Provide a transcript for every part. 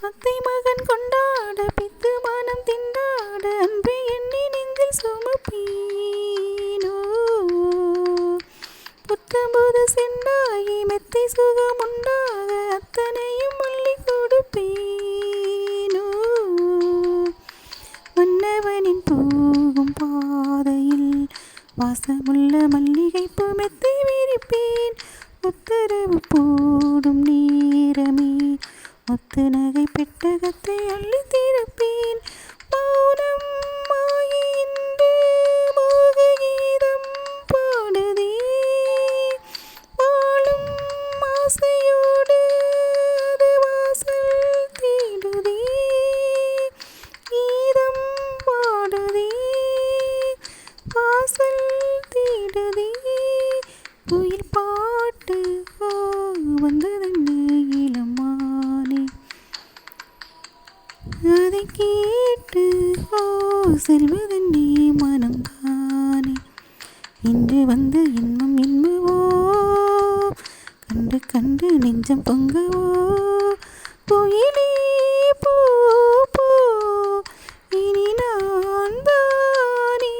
அத்தை மகன் கொண்டாட பித்து மானம் திண்டாட அன்பை எண்ணி நெஞ்சில் சுமப்பீனோ புத்தம்புது செண்டாகி மெத்தை சுகம் உண்டாக அத்தனையும் மல்லி கொடுப்பீனோ மன்னவனின் போகும் பாதையில் வாசமுள்ள மல்லிகைப்பூ மெத்தை விரிப்பேன் உத்தரவு போடும் நேரமே முத்து நகை பெட்டகத்தை அள்ளி திறப்பேன் மௌனம் ஆகின்ற மோக கீதம் பாடுதே வாழும் ஆசையோடு அது வாசல் தேடுதே கீதம் பாடுதே வாசல் தேடுதே குயில் பாட்டு வந்ததென்று இளமானே அதை கேட்டு செல்வதென்னே மனம்தானே இன்று வந்த இன்பம் இன்பவோ கண்டு கண்டு நெஞ்சம் பொங்கவோ குயிலே போ போ இனி நான் தானே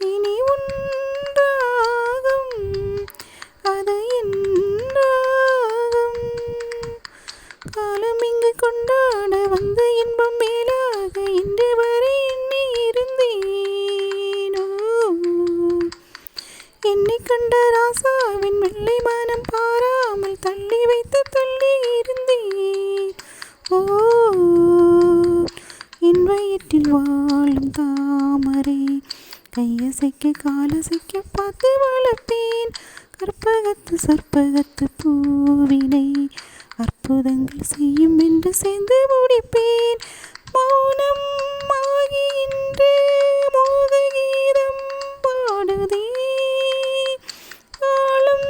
இனி உன்றாகும் அது என்றாகும் காலம் இங்கு கொண்டாட வந்த இன்பம் மேலாக இன்று வரை எண்ணி இருந்தேனோ என்னை கண்ட ராசாவின் வெள்ளை மானம் பாராமல் தள்ளி வைத்து தள்ளி இருந்தேன் ஓ என் வயிற்றில் வாழும் தாமரை கையசைக்க காலசைக்க பார்த்து வளர்ப்பேன் கற்பகத்து சொற்பகத்து பூவினை அற்புதங்கள் செய்யும் என்று சேர்ந்து முடிப்பேன் மௌனம் ஆகின்ற மோக கீதம் பாடுதே ஆளும்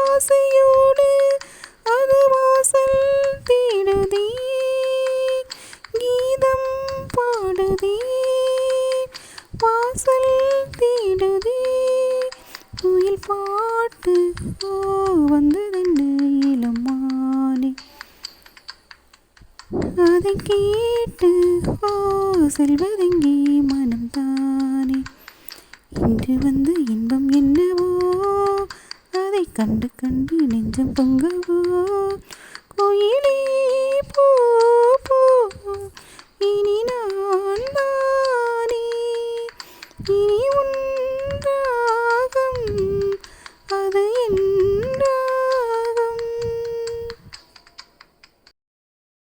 ஆசையோடு அது வாசல் தேடுதே கீதம் பாடுதே வாசல் தேடுதே குயில் பாட்டு வந்ததென்று இளமானே அதை கேட்டு செல்வதெங்கே மனம்தானே இன்று வந்து இன்பம் என்னவோ அதை கண்டு கண்டு நெஞ்சம் பொங்கவோ கோயிலே